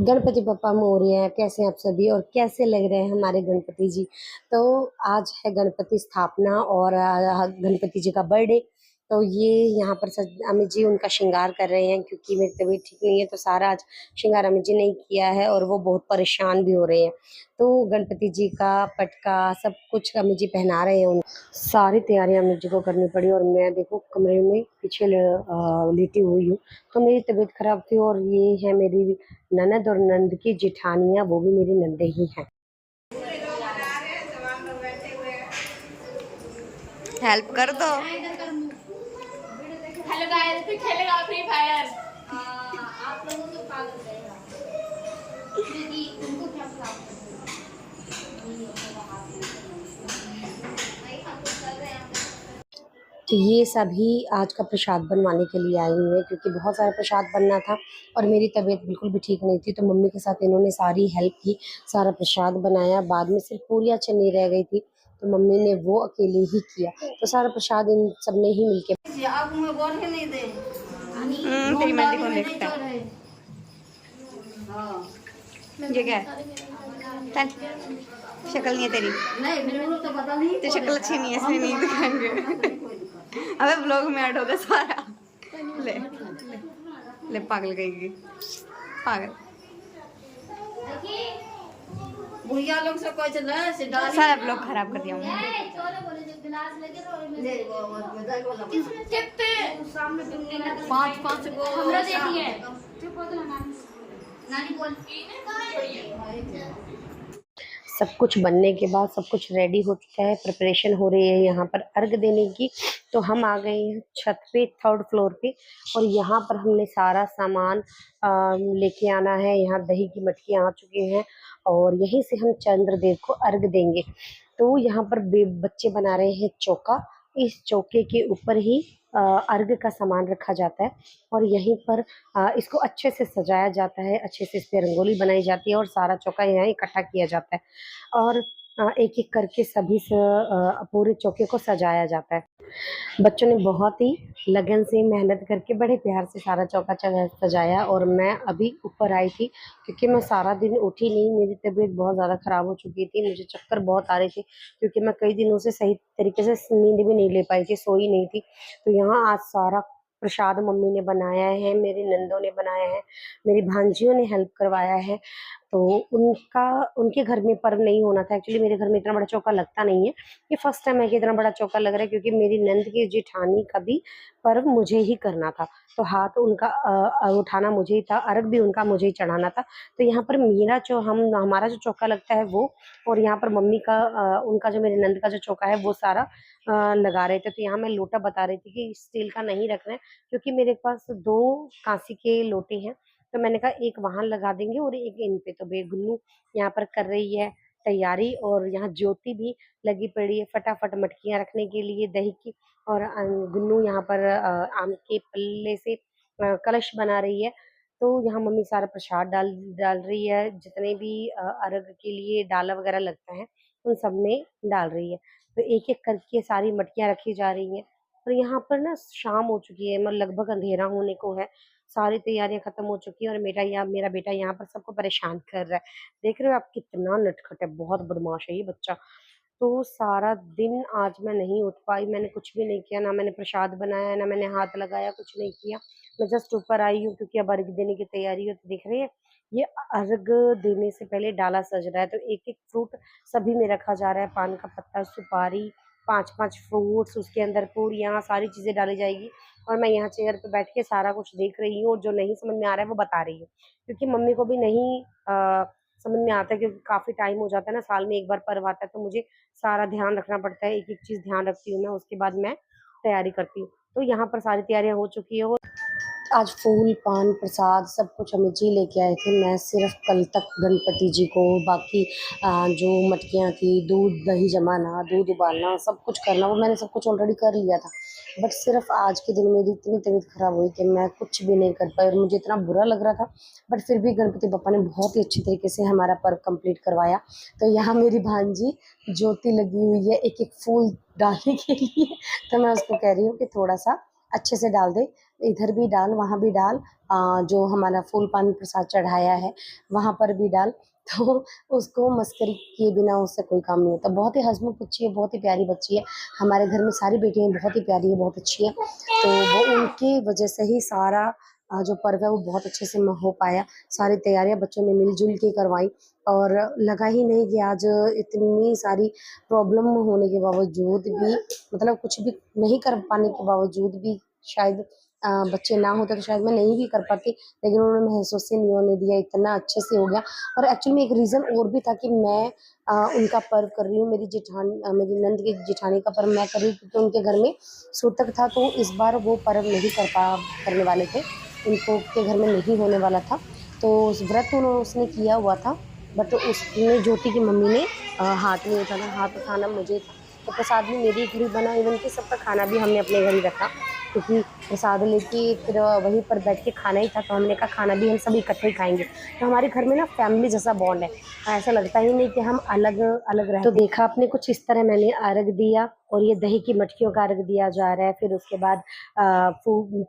गणपति बप्पा मोरया। कैसे हैं आप सभी और कैसे लग रहे हैं हमारे गणपति जी। तो आज है गणपति स्थापना और गणपति जी का बर्थडे। तो ये यहाँ पर अमित जी उनका श्रृंगार कर रहे हैं क्योंकि मेरी तबीयत ठीक नहीं है, तो सारा आज श्रृंगार अमित जी ने ही किया है और वो बहुत परेशान भी हो रहे हैं। तो गणपति जी का पटका सब कुछ अमित जी पहना रहे हैं उनको। सारी तैयारियां अमित जी को करनी पड़ी और मैं देखो कमरे में पीछे लेटी हुई हूँ। तो मेरी तबीयत खराब थी और ये है मेरी ननद और नंद की जिठानियाँ, वो भी मेरी नंदे ही हैं। हेल्प कर दो। हेलो गाइस, फिर खेलेगा फ्री फायर। आप लोगों को पागल करेगा क्योंकि तुमको क्या खराब तो ये सभी आज का प्रसाद बनवाने के लिए आई हुई हैं क्योंकि बहुत सारा प्रसाद बनना था और मेरी तबीयत बिल्कुल भी ठीक नहीं थी, तो मम्मी के साथ इन्होंने सारी हेल्प की, सारा प्रसाद बनाया। बाद में सिर्फ पूरियाँ चन्नी रह गई थी तो मम्मी ने वो अकेले ही किया, तो सारा प्रसाद इन सब ने ही मिलके। तेरी मेहंदी कौन देखता है? ये क्या है? चल, शक्ल नहीं है तेरी। नहीं तो पता नहीं, तेरी शक्ल अच्छी नहीं है इसलिए नहीं दिखाएंगे। अबे ब्लॉग में ऐड होगा सारा। ले ले, ले पागल कहेगी, पागल। भैया लोग से कोई चल रहा है से डाल सारा ब्लॉग खराब कर दिया हूँ। कितने सामने तुमने 5 गो हमरा दे दिए। चुप हो तो नानी बोल सब कुछ बनने के बाद सब कुछ रेडी हो चुका है, प्रिपरेशन हो रही है यहाँ पर अर्घ देने की। तो हम आ गए हैं छत पे, 3rd फ्लोर पे, और यहाँ पर हमने सारा सामान लेके आना है। यहाँ दही की मटकी आ चुकी हैं और यहीं से हम चंद्रदेव को अर्घ देंगे। तो यहाँ पर बच्चे बना रहे हैं चौका। इस चौके के ऊपर ही अर्घ का सामान रखा जाता है और यहीं पर इसको अच्छे से सजाया जाता है, अच्छे से इस पे रंगोली बनाई जाती है और सारा चौका यहाँ इकट्ठा किया जाता है और एक एक करके सभी पूरे चौके को सजाया जाता है। बच्चों ने बहुत ही लगन से मेहनत करके बड़े प्यार से सारा चौका सजाया और मैं अभी ऊपर आई थी क्योंकि मैं सारा दिन उठी नहीं, मेरी तबीयत बहुत ज़्यादा ख़राब हो चुकी थी, मुझे चक्कर बहुत आ रहे थे क्योंकि मैं कई दिनों से सही तरीके से नींद भी नहीं ले पाई थी, सोई नहीं थी। तो यहाँ आज सारा प्रसाद मम्मी ने बनाया है, मेरी नंदों ने बनाया है, मेरी भांजियों ने हेल्प करवाया है। तो उनके घर में पर्व नहीं होना था, एक्चुअली मेरे घर में इतना बड़ा चौका लगता नहीं है। ये फर्स्ट टाइम है कि इतना बड़ा चौका लग रहा है क्योंकि मेरी नंद की जेठानी का भी पर्व मुझे ही करना था, तो हाथ उनका उठाना मुझे ही था, अर्घ भी उनका मुझे ही चढ़ाना था। तो यहाँ पर मेरा जो हमारा जो चौका लगता है वो, और यहाँ पर मम्मी का उनका जो मेरी नंद का जो चौका है वो सारा लगा रहे थे। तो यहाँ मैं लोटा बता रही थी कि स्टील का नहीं रखना है क्योंकि मेरे पास 2 कांसी के लोटे हैं, तो मैंने कहा एक वहाँ लगा देंगे और एक इन पे। तो गुन्नू यहाँ पर कर रही है तैयारी और यहाँ ज्योति भी लगी पड़ी है फटाफट मटकियाँ रखने के लिए दही की, और गुन्नू यहाँ पर आम के पल्ले से कलश बना रही है। तो यहाँ मम्मी सारा प्रसाद डाल डाल रही है, जितने भी अर्घ के लिए डाला वगैरह लगता है उन सब में डाल रही है। तो एक एक करके सारी मटकियाँ रखी जा रही हैं और यहाँ पर ना शाम हो चुकी है, मतलब लगभग अंधेरा होने को है, सारी तैयारियां खत्म हो चुकी है और मेरा बेटा यहाँ पर सबको परेशान कर रहा है। देख रहे हो आप कितना नटखट है, बहुत बदमाश है ये बच्चा। तो सारा दिन आज मैं नहीं उठ पाई, मैंने कुछ भी नहीं किया, ना मैंने प्रसाद बनाया, ना मैंने हाथ लगाया, कुछ नहीं किया। मैं जस्ट ऊपर आई हूँ क्योंकि अब अर्घ देने की तैयारी है। तो देख रहे हैं ये अर्घ देने से पहले डाला सज रहा है, तो एक एक फ्रूट सभी में रखा जा रहा है, पान का पत्ता, सुपारी, 5-5 फ्रूट्स, उसके अंदर पूरियाँ, सारी चीज़ें डाली जाएगी। और मैं यहाँ चेयर पे बैठ के सारा कुछ देख रही हूँ और जो नहीं समझ में आ रहा है वो बता रही हूँ क्योंकि मम्मी को भी नहीं समझ में आता है क्योंकि काफ़ी टाइम हो जाता है ना, साल में एक बार पर्व आता है, तो मुझे सारा ध्यान रखना पड़ता है, एक एक चीज़ ध्यान रखती हूँ मैं, उसके बाद मैं तैयारी करती हूँ। तो यहाँ पर सारी तैयारियाँ हो चुकी है और आज फूल, पान, प्रसाद सब कुछ अमित जी लेके आए थे। मैं सिर्फ कल तक गणपति जी को बाकी जो मटकियाँ थी, दूध दही जमाना, दूध उबालना, सब कुछ करना, वो मैंने सब कुछ ऑलरेडी कर लिया था। बट सिर्फ आज के दिन मेरी इतनी तबीयत ख़राब हुई कि मैं कुछ भी नहीं कर पाई और मुझे इतना बुरा लग रहा था। बट फिर भी गणपति बप्पा ने बहुत ही अच्छी तरीके से हमारा पर्व कंप्लीट करवाया। तो यहाँ मेरी भांजी ज्योति लगी हुई है एक-एक फूल डालने के लिए, तो मैं उसको कह रही हूँ कि थोड़ा-सा अच्छे से डाल दे इधर भी डाल, वहाँ भी डाल, जो हमारा फूल पान प्रसाद चढ़ाया है वहाँ पर भी डाल। तो उसको मस्करी किए बिना उससे कोई काम नहीं होता। बहुत ही हँसमुख बच्ची है, बहुत ही प्यारी बच्ची है। हमारे घर में सारी बेटियाँ बहुत ही प्यारी है, बहुत अच्छी है। तो वो उनकी वजह से ही सारा जो पर्व है वो बहुत अच्छे से हो पाया। सारी तैयारियाँ बच्चों ने मिल-जुल के करवाई और लगा ही नहीं कि आज इतनी सारी प्रॉब्लम होने के बावजूद भी, मतलब कुछ भी नहीं कर पाने के बावजूद भी शायद बच्चे ना होते तो शायद मैं नहीं भी कर पाती, लेकिन उन्होंने महसूस ही नहीं होने दिया, इतना अच्छे से हो गया। और एक्चुअली में एक रीज़न और भी था कि मैं उनका पर्व कर रही हूँ, मेरी नंद की जेठानी का पर्व मैं कर रही हूँ क्योंकि उनके घर में सूतक था, तो इस बार वो पर्व नहीं करने वाले थे, उनको के घर में नहीं होने वाला था। तो उस व्रत उसने किया हुआ था, बट उसने ज्योति की मम्मी ने हाथ नहीं उठाना, हाथ उठाना मुझे था। तो प्रसाद भी मेरे घर ही बना, इवन कि सबका खाना भी हमने अपने घर ही रखा, क्योंकि प्रसाद लेके फिर वहीं पर बैठ के खाना ही था, तो हमने कहा खाना भी हम सब इकट्ठे ही खाएँगे। तो हमारे घर में ना फैमिली जैसा बॉन्ड है, ऐसा लगता ही नहीं कि हम अलग-अलग रहते। तो देखा आपने, कुछ इस तरह मैंने अर्घ दिया और ये दही की मटकियों का अर्घ दिया जा रहा है, फिर उसके बाद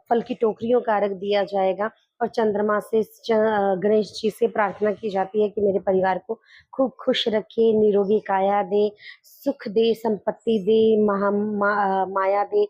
फल की टोकरियों का अर्घ दिया जाएगा और चंद्रमा से गणेश जी से प्रार्थना की जाती है कि मेरे परिवार को खूब खुश रखे, निरोगी काया दे, सुख दे, संपत्ति दे, माया दे,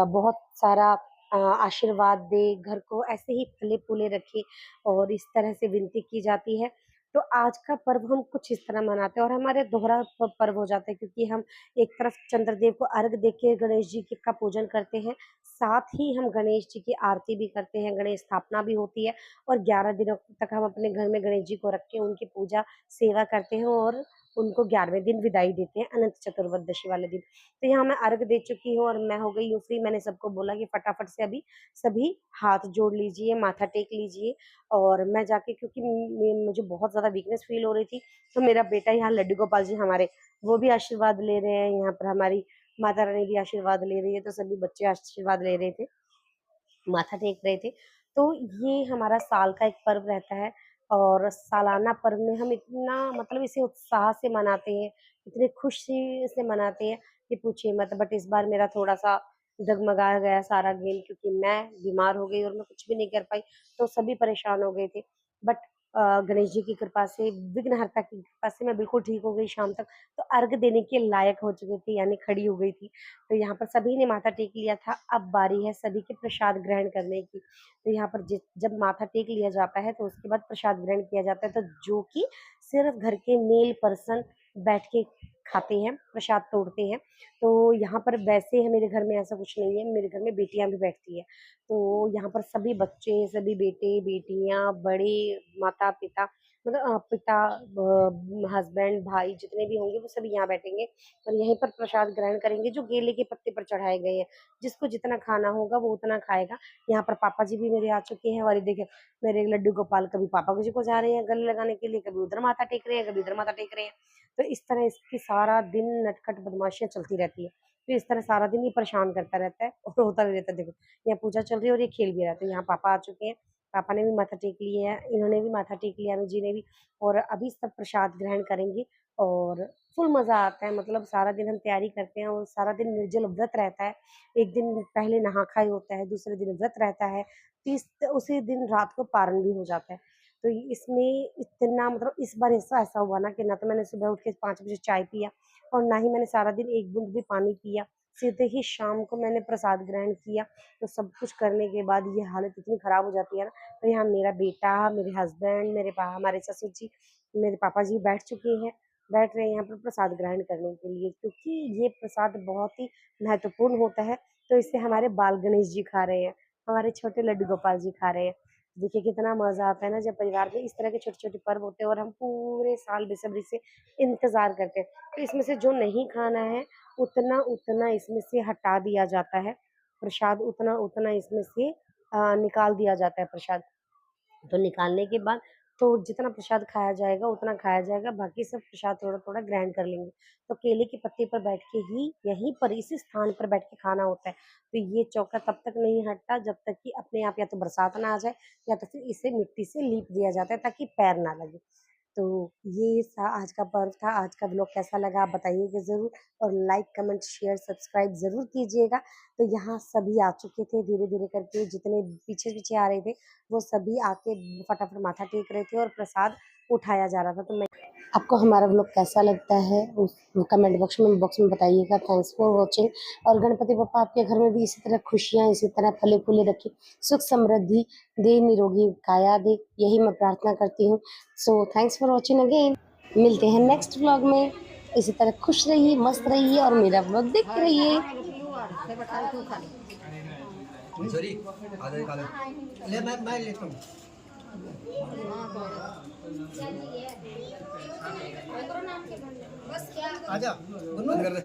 बहुत सारा आशीर्वाद दे, घर को ऐसे ही फले-फूले रखे और इस तरह से विनती की जाती है। तो आज का पर्व हम कुछ इस तरह मनाते हैं और हमारे दोहरा पर्व हो जाता है, क्योंकि हम एक तरफ चंद्रदेव को अर्घ दे के गणेश जी का पूजन करते हैं, साथ ही हम गणेश जी की आरती भी करते हैं, गणेश स्थापना भी होती है और 11 दिनों तक हम अपने घर में गणेश जी को रख के उनकी पूजा, सेवा करते हैं और उनको 11वें दिन विदाई देते हैं, अनंत चतुर्दशी वाले दिन। तो यहाँ मैं अर्घ दे चुकी हूँ और मैं हो गई हूँ फ्री। मैंने सबको बोला कि फटाफट से अभी सभी हाथ जोड़ लीजिए, माथा टेक लीजिए और मैं जाके, क्योंकि मुझे बहुत ज़्यादा वीकनेस फ़ील हो रही थी, तो मेरा बेटा यहाँ लड्डू गोपाल जी हमारे, वो भी आशीर्वाद ले रहे हैं, यहाँ पर हमारी माता रानी भी आशीर्वाद ले रही है, तो सभी बच्चे आशीर्वाद ले रहे थे, माथा टेक रहे थे। तो ये हमारा साल का एक पर्व रहता है और सालाना पर्व में हम इतना, मतलब इसे उत्साह से मनाते हैं, इतनी खुशी से मनाते हैं कि पूछिए मत। बट इस बार मेरा थोड़ा-सा डगमगा गया सारा गेम, क्योंकि मैं बीमार हो गई और मैं कुछ भी नहीं कर पाई, तो सभी परेशान हो गए थे। बट गणेश जी की कृपा से, विघ्नहर्ता की कृपा से मैं बिल्कुल ठीक हो गई शाम तक, तो अर्घ देने के लायक हो चुकी थी, यानी खड़ी हो गई थी। तो यहाँ पर सभी ने माथा टेक लिया था, अब बारी है सभी के प्रसाद ग्रहण करने की। तो यहाँ पर जब माथा टेक लिया जाता है, तो उसके बाद प्रसाद ग्रहण किया जाता है, तो जो कि सिर्फ़ घर के मेल पर्सन बैठ के खाते हैं, प्रसाद तोड़ते हैं। तो यहाँ पर वैसे है, मेरे घर में ऐसा कुछ नहीं है, मेरे घर में बेटियाँ भी बैठती हैं। तो यहाँ पर सभी बच्चे, सभी बेटे-बेटियाँ, बड़े, माता-पिता, मतलब पिता, हस्बैंड, भाई जितने भी होंगे वो सभी यहाँ बैठेंगे और यहीं पर प्रसाद ग्रहण करेंगे, जो केले के पत्ते पर चढ़ाए गए हैं। जिसको जितना खाना होगा वो उतना खाएगा। यहाँ पर पापा जी भी मेरे आ चुके हैं और ये देखिए मेरे लड्डू गोपाल कभी पापा जी को जा रहे हैं गले लगाने के लिए, कभी उधर माथा टेक रहे हैं, कभी इधर माथा टेक रहे हैं। तो इस तरह इसकी सारा दिन नटखट बदमाशियाँ चलती रहती है। तो इस तरह सारा दिन ये परेशान करता रहता है और होता भी रहता है। देखो, यहाँ पूजा चल रही है और ये खेल भी रहा है। तो यहाँ पापा आ चुके हैं, पापा ने भी माथा टेक लिए है, इन्होंने भी माथा टेक लिया, अम्मी जी ने भी, और अभी सब प्रसाद ग्रहण करेंगे और फुल मज़ा आता है। मतलब सारा दिन हम तैयारी करते हैं और सारा दिन निर्जल व्रत रहता है। एक दिन पहले नहा-खाई होता है, दूसरे दिन व्रत रहता है, उसी दिन रात को पारण भी हो जाता है। तो इसमें इतना, मतलब इस बार ऐसा ऐसा हुआ ना कि ना तो मैंने सुबह उठ के 5 बजे चाय पिया और ना ही मैंने सारा दिन एक बूँद भी पानी पिया। सीधे ही शाम को मैंने प्रसाद ग्रहण किया। तो सब कुछ करने के बाद ये हालत इतनी ख़राब हो जाती है ना, तो यहाँ मेरा बेटा, मेरे हस्बैंड, हमारे ससुर जी, मेरे पापा जी बैठ रहे हैं यहाँ पर प्रसाद ग्रहण करने के लिए, क्योंकि ये प्रसाद बहुत ही महत्वपूर्ण होता है। तो इसे हमारे बाल गणेश जी खा रहे हैं, हमारे छोटे लड्डू गोपाल जी खा रहे हैं। देखिए कितना मज़ा आता है ना, जब परिवार में इस तरह के छोटे-छोटे पर्व होते हैं और हम पूरे साल बेसब्री से इंतज़ार करते हैं। तो इसमें से जो नहीं खाना है, उतना इसमें से हटा दिया जाता है। प्रसाद उतना इसमें से निकाल दिया जाता है प्रसाद। तो निकालने के बाद तो जितना प्रसाद खाया जाएगा उतना खाया जाएगा, बाकी सब प्रसाद थोड़ा-थोड़ा ग्रहण कर लेंगे। तो केले के पत्ते पर बैठ के ही, यहीं पर इसी स्थान पर बैठ के खाना होता है। तो ये चौका तब तक नहीं हटता जब तक कि अपने आप या तो बरसात ना आ जाए या तो फिर इसे मिट्टी से लीप दिया जाता है ताकि पैर ना लगे। तो ये आज का पर्व था। आज का व्लॉग कैसा लगा आप बताइएगा ज़रूर, और लाइक कमेंट शेयर सब्सक्राइब ज़रूर कीजिएगा। तो यहाँ सभी आ चुके थे धीरे धीरे करके, जितने पीछे पीछे आ रहे थे वो सभी आके फटाफट माथा टेक रहे थे और प्रसाद उठाया जा रहा था। तो मैं आपको हमारा व्लॉग कैसा लगता है उस कमेंट बॉक्स में बताइएगा। Thanks for watching. और गणपति बप्पा आपके घर में भी इसी तरह खुशियाँ इसी तरह फले फूले रखे, सुख समृद्धि दे, निरोगी काया दे, यही मैं प्रार्थना करती हूँ। So thanks for watching again. मिलते हैं नेक्स्ट व्लॉग में। इसी तरह खुश रहिए, मस्त रहिए और मेरा व्लॉग देखते रहिए। सॉरी आधा खा ले मैं लेता हूँ। आजा बंद कर दे।